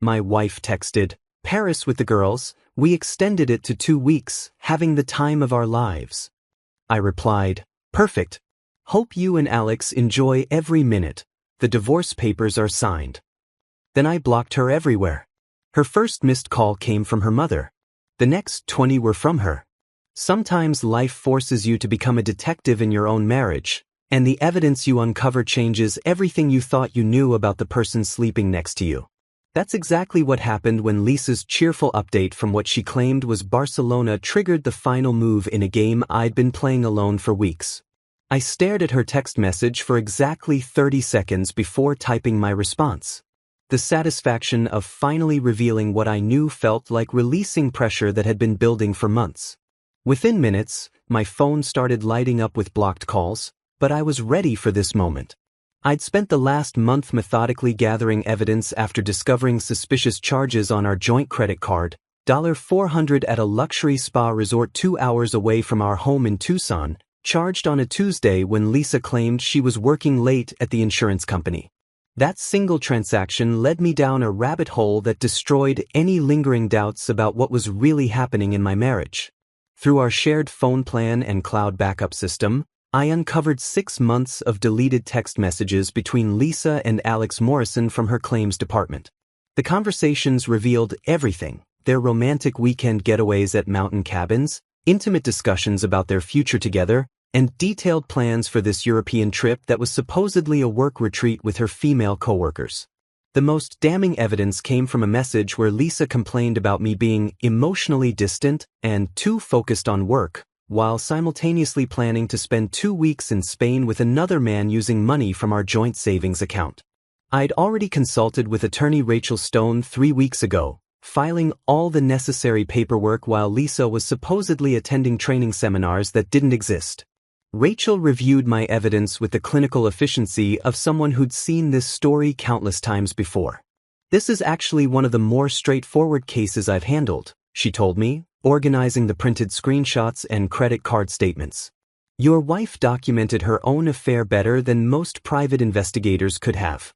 my wife texted. Paris with the girls, we extended it to 2 weeks, having the time of our lives. I replied, perfect. Hope you and Alex enjoy every minute. The divorce papers are signed. Then I blocked her everywhere. Her first missed call came from her mother. The next 20 were from her. Sometimes life forces you to become a detective in your own marriage, and the evidence you uncover changes everything you thought you knew about the person sleeping next to you. That's exactly what happened when Lisa's cheerful update from what she claimed was Barcelona triggered the final move in a game I'd been playing alone for weeks. I stared at her text message for exactly 30 seconds before typing my response. The satisfaction of finally revealing what I knew felt like releasing pressure that had been building for months. Within minutes, my phone started lighting up with blocked calls, but I was ready for this moment. I'd spent the last month methodically gathering evidence after discovering suspicious charges on our joint credit card, $400 at a luxury spa resort 2 hours away from our home in Tucson, charged on a Tuesday when Lisa claimed she was working late at the insurance company. That single transaction led me down a rabbit hole that destroyed any lingering doubts about what was really happening in my marriage. Through our shared phone plan and cloud backup system, I uncovered 6 months of deleted text messages between Lisa and Alex Morrison from her claims department. The conversations revealed everything: their romantic weekend getaways at mountain cabins, intimate discussions about their future together, and detailed plans for this European trip that was supposedly a work retreat with her female coworkers. The most damning evidence came from a message where Lisa complained about me being emotionally distant and too focused on work, while simultaneously planning to spend 2 weeks in Spain with another man using money from our joint savings account. I'd already consulted with attorney Rachel Stone 3 weeks ago, filing all the necessary paperwork while Lisa was supposedly attending training seminars that didn't exist. Rachel reviewed my evidence with the clinical efficiency of someone who'd seen this story countless times before. This is actually one of the more straightforward cases I've handled, she told me, organizing the printed screenshots and credit card statements. Your wife documented her own affair better than most private investigators could have.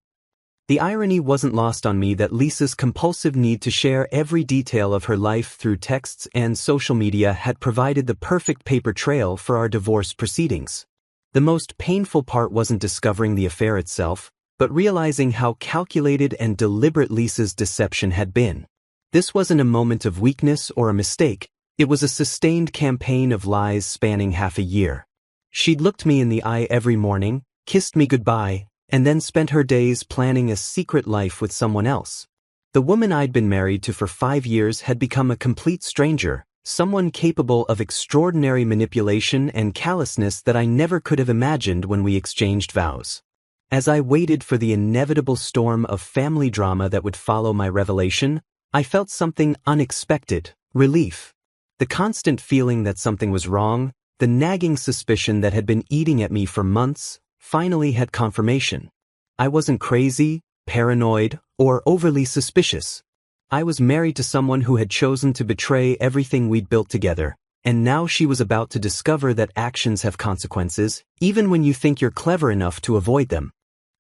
The irony wasn't lost on me that Lisa's compulsive need to share every detail of her life through texts and social media had provided the perfect paper trail for our divorce proceedings. The most painful part wasn't discovering the affair itself, but realizing how calculated and deliberate Lisa's deception had been. This wasn't a moment of weakness or a mistake, it was a sustained campaign of lies spanning half a year. She'd looked me in the eye every morning, kissed me goodbye, and then spent her days planning a secret life with someone else. The woman I'd been married to for 5 years had become a complete stranger, someone capable of extraordinary manipulation and callousness that I never could have imagined when we exchanged vows. As I waited for the inevitable storm of family drama that would follow my revelation, I felt something unexpected: relief. The constant feeling that something was wrong, the nagging suspicion that had been eating at me for months, finally had confirmation. I wasn't crazy, paranoid, or overly suspicious. I was married to someone who had chosen to betray everything we'd built together, and now she was about to discover that actions have consequences, even when you think you're clever enough to avoid them.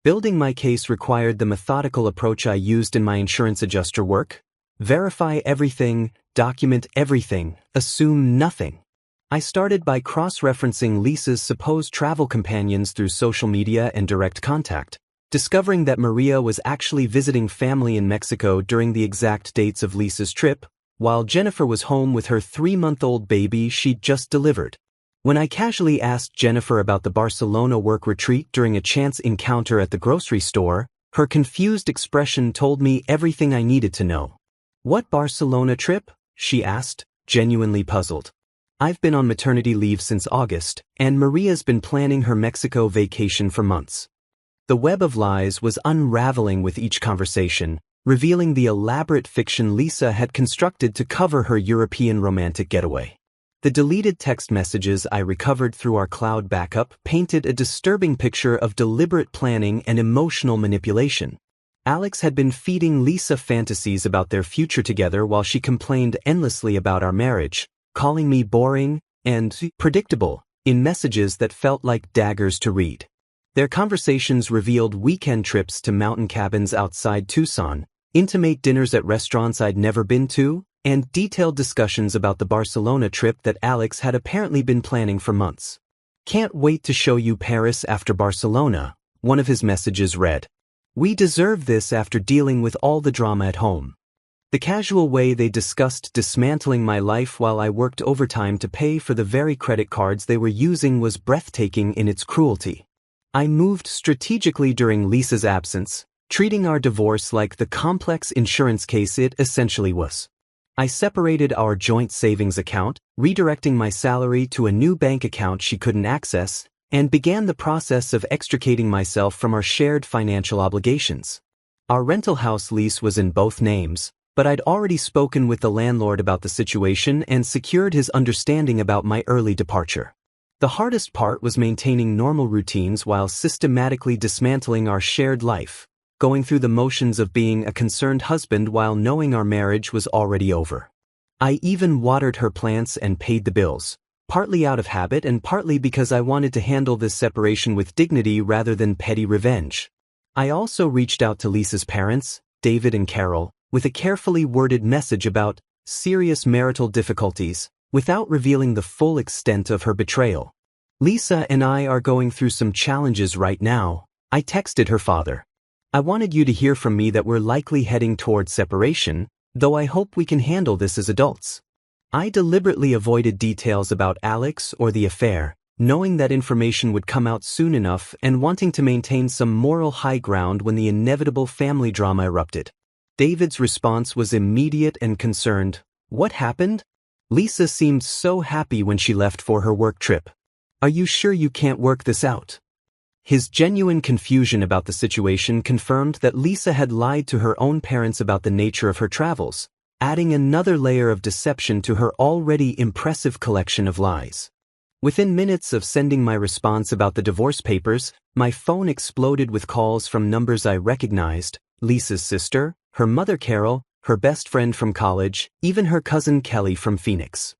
Building my case required the methodical approach I used in my insurance adjuster work: verify everything, document everything, assume nothing. I started by cross-referencing Lisa's supposed travel companions through social media and direct contact, discovering that Maria was actually visiting family in Mexico during the exact dates of Lisa's trip, while Jennifer was home with her 3-month-old baby she'd just delivered. When I casually asked Jennifer about the Barcelona work retreat during a chance encounter at the grocery store, her confused expression told me everything I needed to know. "What Barcelona trip?" she asked, genuinely puzzled. "I've been on maternity leave since August, and Maria's been planning her Mexico vacation for months." The web of lies was unraveling with each conversation, revealing the elaborate fiction Lisa had constructed to cover her European romantic getaway. The deleted text messages I recovered through our cloud backup painted a disturbing picture of deliberate planning and emotional manipulation. Alex had been feeding Lisa fantasies about their future together while she complained endlessly about our marriage, calling me boring and predictable in messages that felt like daggers to read. Their conversations revealed weekend trips to mountain cabins outside Tucson, intimate dinners at restaurants I'd never been to, and detailed discussions about the Barcelona trip that Alex had apparently been planning for months. "Can't wait to show you Paris after Barcelona," one of his messages read. "We deserve this after dealing with all the drama at home." The casual way they discussed dismantling my life while I worked overtime to pay for the very credit cards they were using was breathtaking in its cruelty. I moved strategically during Lisa's absence, treating our divorce like the complex insurance case it essentially was. I separated our joint savings account, redirecting my salary to a new bank account she couldn't access, and began the process of extricating myself from our shared financial obligations. Our rental house lease was in both names, but I'd already spoken with the landlord about the situation and secured his understanding about my early departure. The hardest part was maintaining normal routines while systematically dismantling our shared life, going through the motions of being a concerned husband while knowing our marriage was already over. I even watered her plants and paid the bills, partly out of habit and partly because I wanted to handle this separation with dignity rather than petty revenge. I also reached out to Lisa's parents, David and Carol, with a carefully worded message about serious marital difficulties, without revealing the full extent of her betrayal. "Lisa and I are going through some challenges right now," I texted her father. "I wanted you to hear from me that we're likely heading toward separation, though I hope we can handle this as adults." I deliberately avoided details about Alex or the affair, knowing that information would come out soon enough and wanting to maintain some moral high ground when the inevitable family drama erupted. David's response was immediate and concerned. "What happened?" "Lisa seemed so happy when she left for her work trip. Are you sure you can't work this out?" His genuine confusion about the situation confirmed that Lisa had lied to her own parents about the nature of her travels, adding another layer of deception to her already impressive collection of lies. Within minutes of sending my response about the divorce papers, my phone exploded with calls from numbers I recognized: Lisa's sister, her mother Carol, her best friend from college, even her cousin Kelly from Phoenix.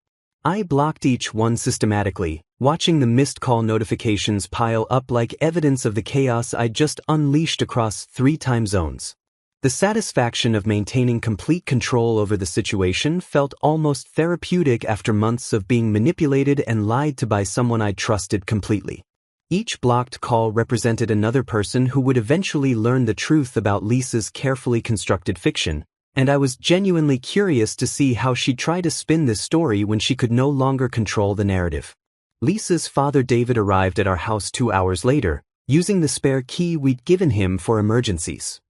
I blocked each one systematically, watching the missed call notifications pile up like evidence of the chaos I'd just unleashed across 3 time zones. The satisfaction of maintaining complete control over the situation felt almost therapeutic after months of being manipulated and lied to by someone I trusted completely. Each blocked call represented another person who would eventually learn the truth about Lisa's carefully constructed fiction, and I was genuinely curious to see how she'd try to spin this story when she could no longer control the narrative. Lisa's father David arrived at our house 2 hours later, using the spare key we'd given him for emergencies.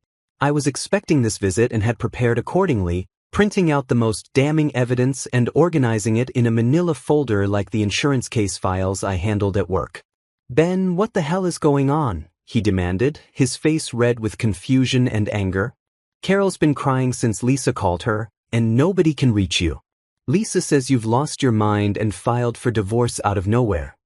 I was expecting this visit and had prepared accordingly, printing out the most damning evidence and organizing it in a manila folder like the insurance case files I handled at work. "Ben, what the hell is going on?" he demanded, his face red with confusion and anger. "Carol's been crying since Lisa called her, and nobody can reach you. Lisa says you've lost your mind and filed for divorce out of nowhere."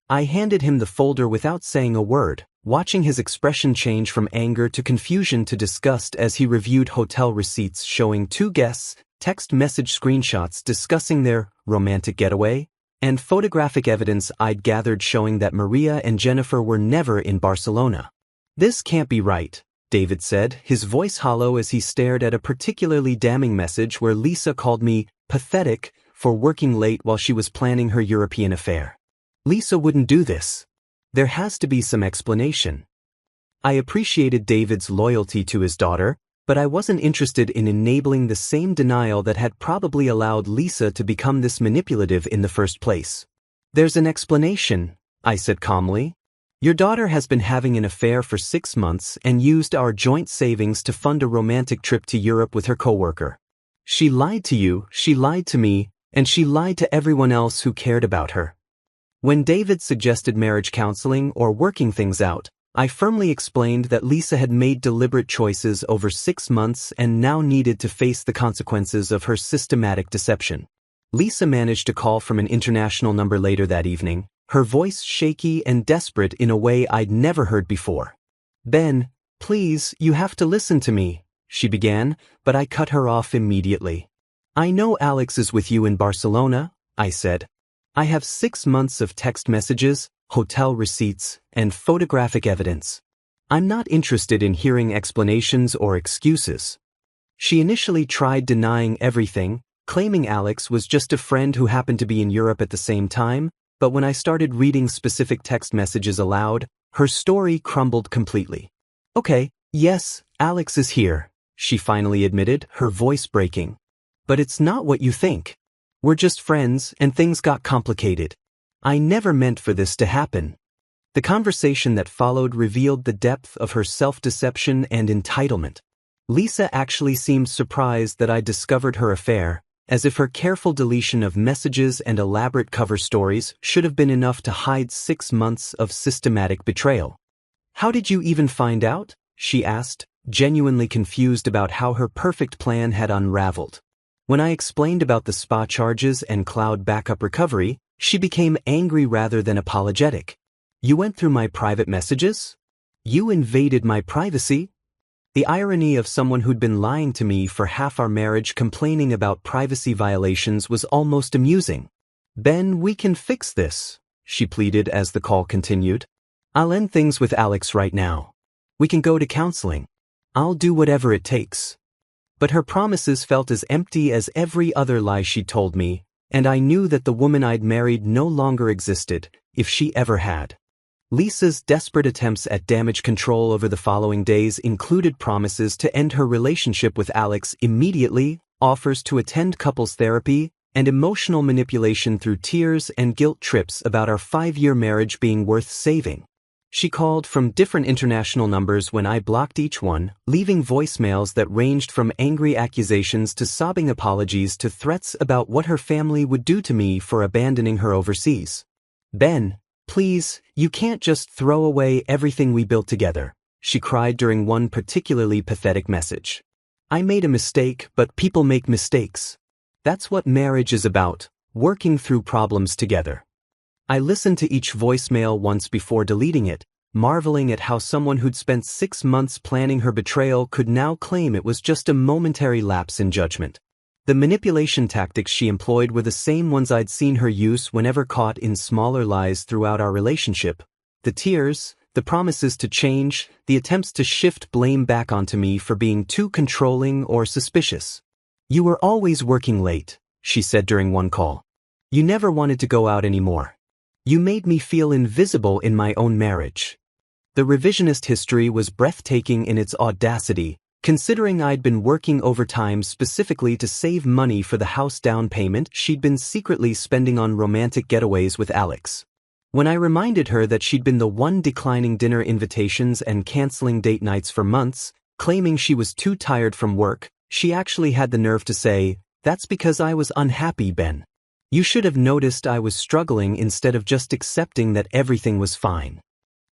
I handed him the folder without saying a word, watching his expression change from anger to confusion to disgust as he reviewed hotel receipts showing 2 guests, text message screenshots discussing their romantic getaway, and photographic evidence I'd gathered showing that Maria and Jennifer were never in Barcelona. "This can't be right," David said, his voice hollow as he stared at a particularly damning message where Lisa called me pathetic for working late while she was planning her European affair. "Lisa wouldn't do this. There has to be some explanation." I appreciated David's loyalty to his daughter, but I wasn't interested in enabling the same denial that had probably allowed Lisa to become this manipulative in the first place. "There's an explanation," I said calmly. "Your daughter has been having an affair for 6 months and used our joint savings to fund a romantic trip to Europe with her coworker. She lied to you, she lied to me, and she lied to everyone else who cared about her." When David suggested marriage counseling or working things out, I firmly explained that Lisa had made deliberate choices over 6 months and now needed to face the consequences of her systematic deception. Lisa managed to call from an international number later that evening, her voice shaky and desperate in a way I'd never heard before. "Ben, please, you have to listen to me," she began, but I cut her off immediately. "I know Alex is with you in Barcelona," I said. "I have 6 months of text messages, hotel receipts, and photographic evidence. I'm not interested in hearing explanations or excuses." She initially tried denying everything, claiming Alex was just a friend who happened to be in Europe at the same time, but when I started reading specific text messages aloud, her story crumbled completely. Okay, yes, Alex is here, she finally admitted, her voice breaking. But it's not what you think. We're just friends and things got complicated. I never meant for this to happen. The conversation that followed revealed the depth of her self-deception and entitlement. Lisa actually seemed surprised that I discovered her affair, as if her careful deletion of messages and elaborate cover stories should have been enough to hide 6 months of systematic betrayal. How did you even find out? She asked, genuinely confused about how her perfect plan had unraveled. When I explained about the spa charges and cloud backup recovery, she became angry rather than apologetic. You went through my private messages? You invaded my privacy? The irony of someone who'd been lying to me for half our marriage complaining about privacy violations was almost amusing. Ben, we can fix this, she pleaded as the call continued. I'll end things with Alex right now. We can go to counseling. I'll do whatever it takes. But her promises felt as empty as every other lie she'd told me, and I knew that the woman I'd married no longer existed, if she ever had. Lisa's desperate attempts at damage control over the following days included promises to end her relationship with Alex immediately, offers to attend couples therapy, and emotional manipulation through tears and guilt trips about our 5-year marriage being worth saving. She called from different international numbers when I blocked each one, leaving voicemails that ranged from angry accusations to sobbing apologies to threats about what her family would do to me for abandoning her overseas. Ben, please, you can't just throw away everything we built together, she cried during one particularly pathetic message. I made a mistake, but people make mistakes. That's what marriage is about, working through problems together. I listened to each voicemail once before deleting it, marveling at how someone who'd spent 6 months planning her betrayal could now claim it was just a momentary lapse in judgment. The manipulation tactics she employed were the same ones I'd seen her use whenever caught in smaller lies throughout our relationship. The tears, the promises to change, the attempts to shift blame back onto me for being too controlling or suspicious. You were always working late, she said during one call. You never wanted to go out anymore. You made me feel invisible in my own marriage. The revisionist history was breathtaking in its audacity, considering I'd been working overtime specifically to save money for the house down payment she'd been secretly spending on romantic getaways with Alex. When I reminded her that she'd been the one declining dinner invitations and canceling date nights for months, claiming she was too tired from work, she actually had the nerve to say, "That's because I was unhappy, Ben. You should have noticed I was struggling instead of just accepting that everything was fine."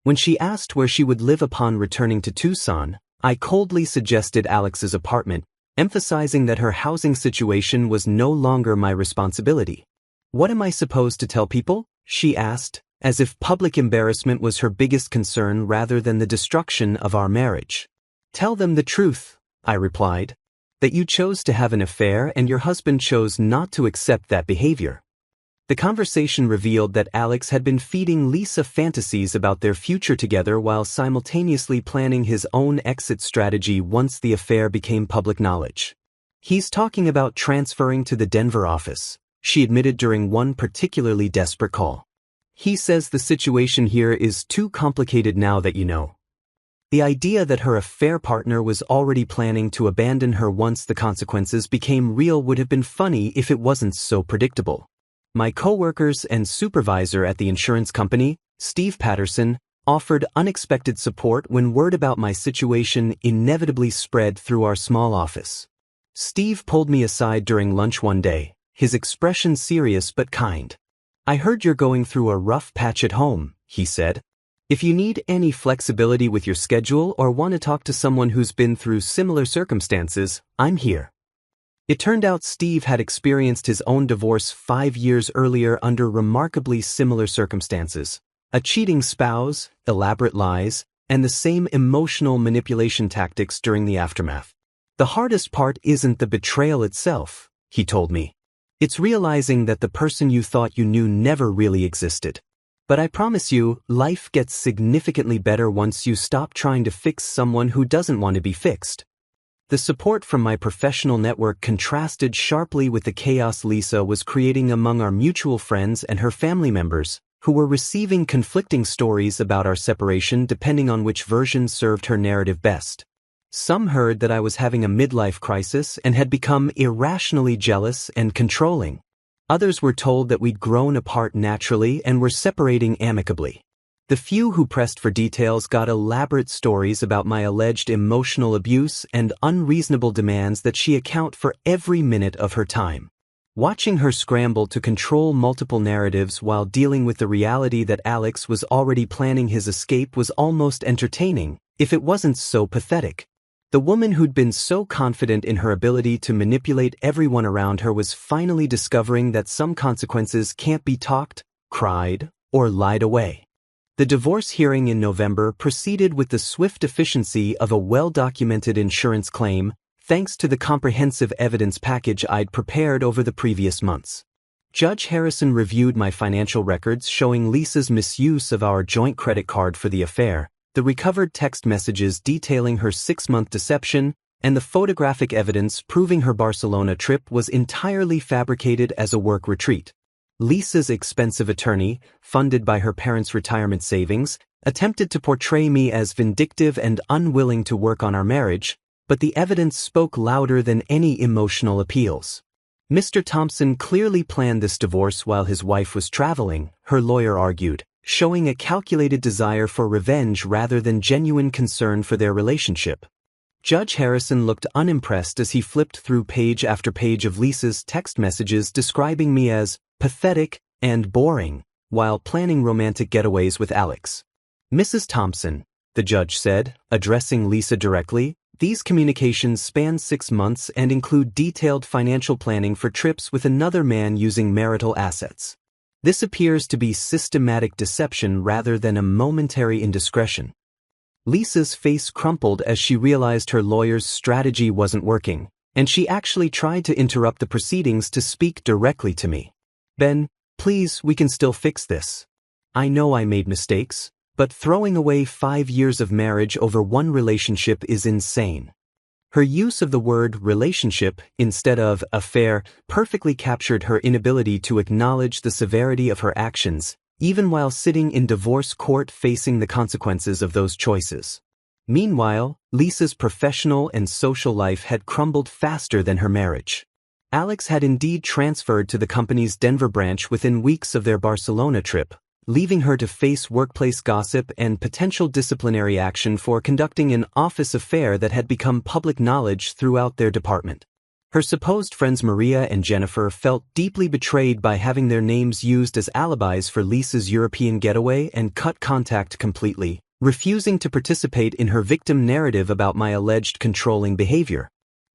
When she asked where she would live upon returning to Tucson, I coldly suggested Alex's apartment, emphasizing that her housing situation was no longer my responsibility. What am I supposed to tell people? She asked, as if public embarrassment was her biggest concern rather than the destruction of our marriage. Tell them the truth, I replied. That you chose to have an affair and your husband chose not to accept that behavior. The conversation revealed that Alex had been feeding Lisa fantasies about their future together while simultaneously planning his own exit strategy once the affair became public knowledge. He's talking about transferring to the Denver office, she admitted during one particularly desperate call. He says the situation here is too complicated now that you know. The idea that her affair partner was already planning to abandon her once the consequences became real would have been funny if it wasn't so predictable. My coworkers and supervisor at the insurance company, Steve Patterson, offered unexpected support when word about my situation inevitably spread through our small office. Steve pulled me aside during lunch one day, his expression serious but kind. I heard you're going through a rough patch at home, he said. If you need any flexibility with your schedule or want to talk to someone who's been through similar circumstances, I'm here. It turned out Steve had experienced his own divorce 5 years earlier under remarkably similar circumstances. A cheating spouse, elaborate lies, and the same emotional manipulation tactics during the aftermath. The hardest part isn't the betrayal itself, he told me. It's realizing that the person you thought you knew never really existed. But I promise you, life gets significantly better once you stop trying to fix someone who doesn't want to be fixed. The support from my professional network contrasted sharply with the chaos Lisa was creating among our mutual friends and her family members, who were receiving conflicting stories about our separation depending on which version served her narrative best. Some heard that I was having a midlife crisis and had become irrationally jealous and controlling. Others were told that we'd grown apart naturally and were separating amicably. The few who pressed for details got elaborate stories about my alleged emotional abuse and unreasonable demands that she account for every minute of her time. Watching her scramble to control multiple narratives while dealing with the reality that Alex was already planning his escape was almost entertaining, if it wasn't so pathetic. The woman who'd been so confident in her ability to manipulate everyone around her was finally discovering that some consequences can't be talked, cried, or lied away. The divorce hearing in November proceeded with the swift efficiency of a well-documented insurance claim, thanks to the comprehensive evidence package I'd prepared over the previous months. Judge Harrison reviewed my financial records showing Lisa's misuse of our joint credit card for the affair, the recovered text messages detailing her 6-month deception, and the photographic evidence proving her Barcelona trip was entirely fabricated as a work retreat. Lisa's expensive attorney, funded by her parents' retirement savings, attempted to portray me as vindictive and unwilling to work on our marriage, but the evidence spoke louder than any emotional appeals. Mr. Thompson clearly planned this divorce while his wife was traveling, her lawyer argued, showing a calculated desire for revenge rather than genuine concern for their relationship. Judge Harrison looked unimpressed as he flipped through page after page of Lisa's text messages describing me as pathetic and boring, while planning romantic getaways with Alex. Mrs. Thompson, the judge said, addressing Lisa directly, these communications span 6 months and include detailed financial planning for trips with another man using marital assets. This appears to be systematic deception rather than a momentary indiscretion. Lisa's face crumpled as she realized her lawyer's strategy wasn't working, and she actually tried to interrupt the proceedings to speak directly to me. Ben, please, we can still fix this. I know I made mistakes, but throwing away 5 years of marriage over one relationship is insane. Her use of the word relationship instead of affair perfectly captured her inability to acknowledge the severity of her actions, even while sitting in divorce court facing the consequences of those choices. Meanwhile, Lisa's professional and social life had crumbled faster than her marriage. Alex had indeed transferred to the company's Denver branch within weeks of their Barcelona trip, leaving her to face workplace gossip and potential disciplinary action for conducting an office affair that had become public knowledge throughout their department. Her supposed friends Maria and Jennifer felt deeply betrayed by having their names used as alibis for Lisa's European getaway and cut contact completely, refusing to participate in her victim narrative about my alleged controlling behavior.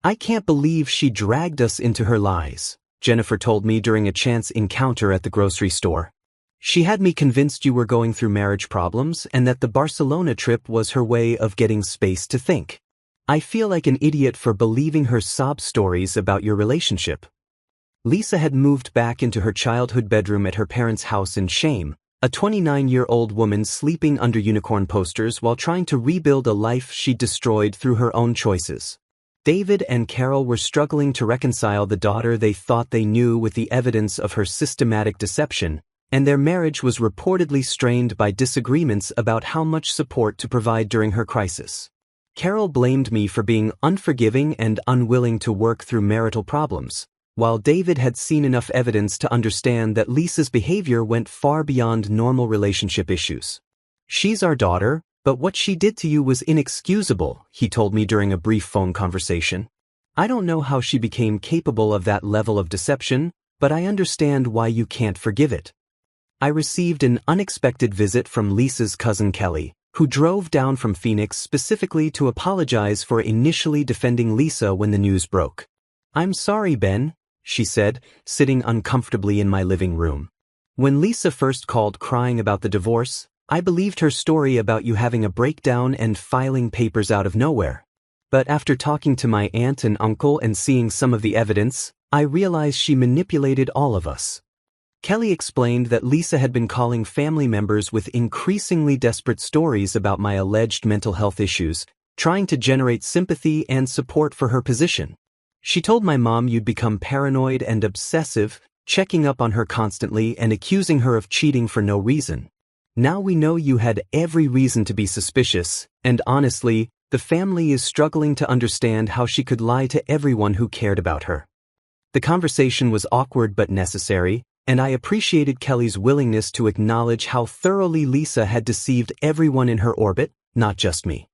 I can't believe she dragged us into her lies, Jennifer told me during a chance encounter at the grocery store. She had me convinced you were going through marriage problems and that the Barcelona trip was her way of getting space to think. I feel like an idiot for believing her sob stories about your relationship. Lisa had moved back into her childhood bedroom at her parents' house in shame, a 29-year-old woman sleeping under unicorn posters while trying to rebuild a life she'd destroyed through her own choices. David and Carol were struggling to reconcile the daughter they thought they knew with the evidence of her systematic deception, and their marriage was reportedly strained by disagreements about how much support to provide during her crisis. Carol blamed me for being unforgiving and unwilling to work through marital problems, while David had seen enough evidence to understand that Lisa's behavior went far beyond normal relationship issues. She's our daughter, but what she did to you was inexcusable, he told me during a brief phone conversation. I don't know how she became capable of that level of deception, but I understand why you can't forgive it. I received an unexpected visit from Lisa's cousin Kelly, who drove down from Phoenix specifically to apologize for initially defending Lisa when the news broke. I'm sorry, Ben, she said, sitting uncomfortably in my living room. When Lisa first called crying about the divorce, I believed her story about you having a breakdown and filing papers out of nowhere. But after talking to my aunt and uncle and seeing some of the evidence, I realized she manipulated all of us. Kelly explained that Lisa had been calling family members with increasingly desperate stories about my alleged mental health issues, trying to generate sympathy and support for her position. She told my mom you'd become paranoid and obsessive, checking up on her constantly and accusing her of cheating for no reason. Now we know you had every reason to be suspicious, and honestly, the family is struggling to understand how she could lie to everyone who cared about her. The conversation was awkward but necessary, and I appreciated Kelly's willingness to acknowledge how thoroughly Lisa had deceived everyone in her orbit, not just me.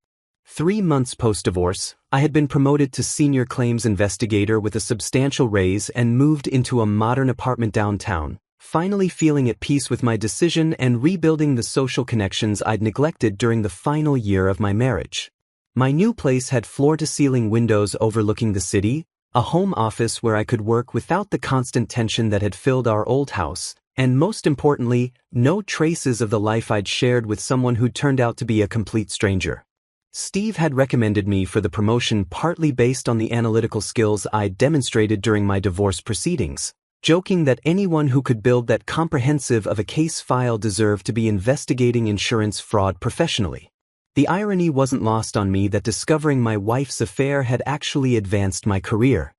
3 months post-divorce, I had been promoted to senior claims investigator with a substantial raise and moved into a modern apartment downtown, finally feeling at peace with my decision and rebuilding the social connections I'd neglected during the final year of my marriage. My new place had floor-to-ceiling windows overlooking the city, a home office where I could work without the constant tension that had filled our old house, and most importantly, no traces of the life I'd shared with someone who'd turned out to be a complete stranger. Steve had recommended me for the promotion partly based on the analytical skills I'd demonstrated during my divorce proceedings, joking that anyone who could build that comprehensive of a case file deserved to be investigating insurance fraud professionally. The irony wasn't lost on me that discovering my wife's affair had actually advanced my career.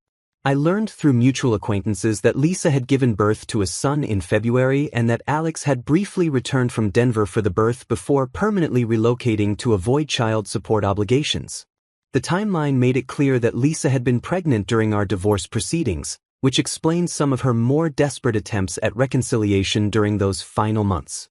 I learned through mutual acquaintances that Lisa had given birth to a son in February and that Alex had briefly returned from Denver for the birth before permanently relocating to avoid child support obligations. The timeline made it clear that Lisa had been pregnant during our divorce proceedings, which explains some of her more desperate attempts at reconciliation during those final months.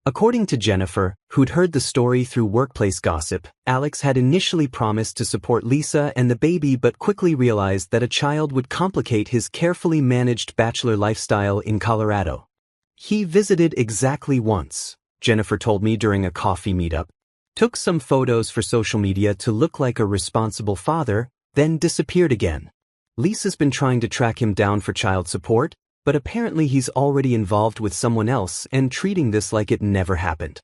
According to Jennifer, who'd heard the story through workplace gossip, Alex had initially promised to support Lisa and the baby but quickly realized that a child would complicate his carefully managed bachelor lifestyle in Colorado. He visited exactly once, Jennifer told me during a coffee meetup, took some photos for social media to look like a responsible father, then disappeared again. Lisa's been trying to track him down for child support, but apparently he's already involved with someone else and treating this like it never happened.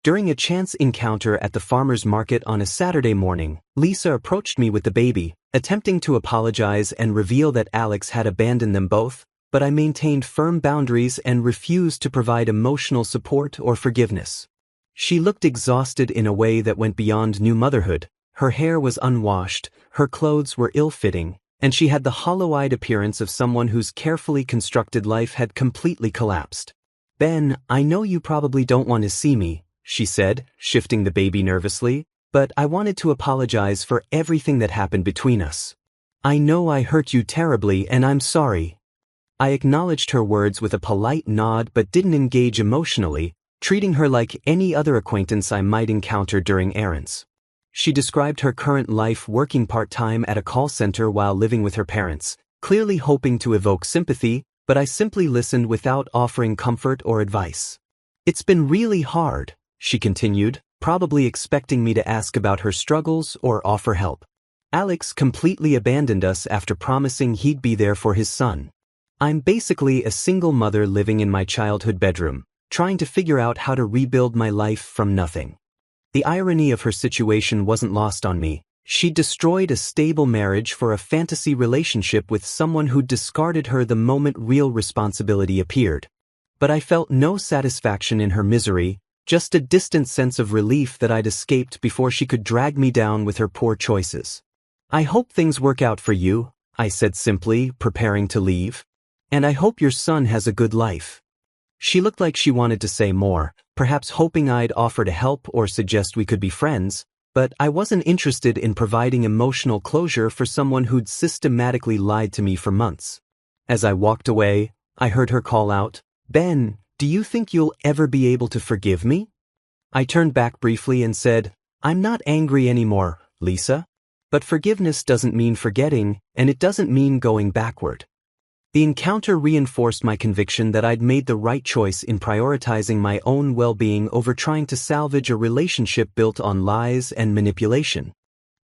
During a chance encounter at the farmer's market on a Saturday morning, Lisa approached me with the baby, attempting to apologize and reveal that Alex had abandoned them both, but I maintained firm boundaries and refused to provide emotional support or forgiveness. She looked exhausted in a way that went beyond new motherhood. Her hair was unwashed, her clothes were ill-fitting, and she had the hollow-eyed appearance of someone whose carefully constructed life had completely collapsed. "Ben, I know you probably don't want to see me," she said, shifting the baby nervously, "but I wanted to apologize for everything that happened between us. I know I hurt you terribly and I'm sorry." I acknowledged her words with a polite nod but didn't engage emotionally, treating her like any other acquaintance I might encounter during errands. She described her current life working part-time at a call center while living with her parents, clearly hoping to evoke sympathy, but I simply listened without offering comfort or advice. "It's been really hard," she continued, probably expecting me to ask about her struggles or offer help. "Alex completely abandoned us after promising he'd be there for his son. I'm basically a single mother living in my childhood bedroom, trying to figure out how to rebuild my life from nothing." The irony of her situation wasn't lost on me. She destroyed a stable marriage for a fantasy relationship with someone who discarded her the moment real responsibility appeared. But I felt no satisfaction in her misery, just a distant sense of relief that I'd escaped before she could drag me down with her poor choices. "I hope things work out for you," I said simply, preparing to leave. "And I hope your son has a good life." She looked like she wanted to say more, perhaps hoping I'd offer to help or suggest we could be friends, but I wasn't interested in providing emotional closure for someone who'd systematically lied to me for months. As I walked away, I heard her call out, "Ben, do you think you'll ever be able to forgive me?" I turned back briefly and said, "I'm not angry anymore, Lisa. But forgiveness doesn't mean forgetting, and it doesn't mean going backward." The encounter reinforced my conviction that I'd made the right choice in prioritizing my own well-being over trying to salvage a relationship built on lies and manipulation.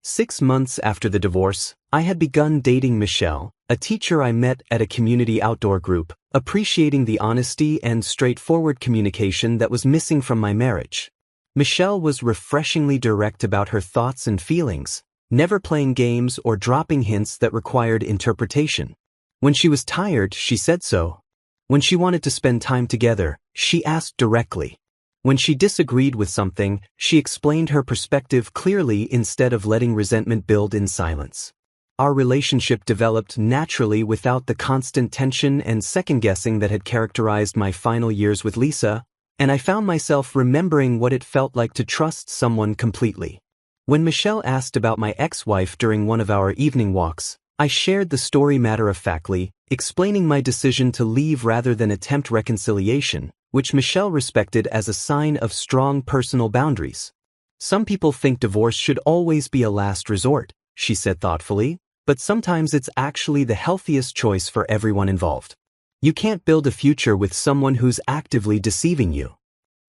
6 months after the divorce, I had begun dating Michelle, a teacher I met at a community outdoor group, appreciating the honesty and straightforward communication that was missing from my marriage. Michelle was refreshingly direct about her thoughts and feelings, never playing games or dropping hints that required interpretation. When she was tired, she said so. When she wanted to spend time together, she asked directly. When she disagreed with something, she explained her perspective clearly instead of letting resentment build in silence. Our relationship developed naturally without the constant tension and second-guessing that had characterized my final years with Lisa, and I found myself remembering what it felt like to trust someone completely. When Michelle asked about my ex-wife during one of our evening walks, I shared the story matter-of-factly, explaining my decision to leave rather than attempt reconciliation, which Michelle respected as a sign of strong personal boundaries. Some people think divorce should always be a last resort, she said thoughtfully, but sometimes it's actually the healthiest choice for everyone involved. You can't build a future with someone who's actively deceiving you.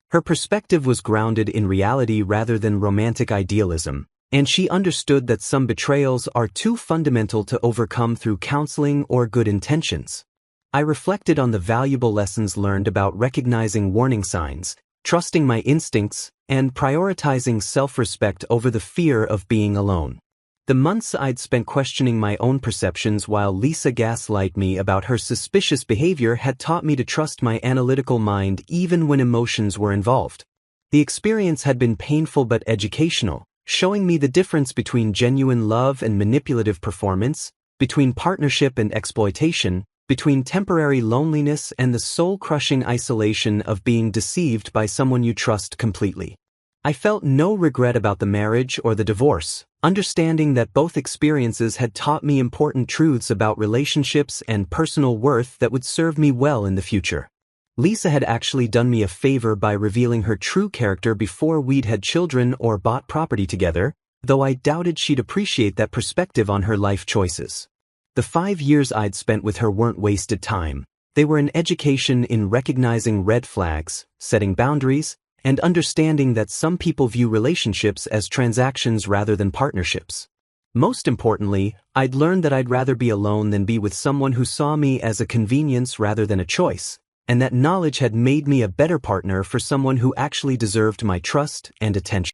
Her perspective was grounded in reality rather than romantic idealism, and she understood that some betrayals are too fundamental to overcome through counseling or good intentions. I reflected on the valuable lessons learned about recognizing warning signs, trusting my instincts, and prioritizing self-respect over the fear of being alone. The months I'd spent questioning my own perceptions while Lisa gaslighted me about her suspicious behavior had taught me to trust my analytical mind even when emotions were involved. The experience had been painful but educational, showing me the difference between genuine love and manipulative performance, between partnership and exploitation, between temporary loneliness and the soul-crushing isolation of being deceived by someone you trust completely. I felt no regret about the marriage or the divorce, understanding that both experiences had taught me important truths about relationships and personal worth that would serve me well in the future. Lisa had actually done me a favor by revealing her true character before we'd had children or bought property together, though I doubted she'd appreciate that perspective on her life choices. The 5 years I'd spent with her weren't wasted time. They were an education in recognizing red flags, setting boundaries, and understanding that some people view relationships as transactions rather than partnerships. Most importantly, I'd learned that I'd rather be alone than be with someone who saw me as a convenience rather than a choice, and that knowledge had made me a better partner for someone who actually deserved my trust and attention.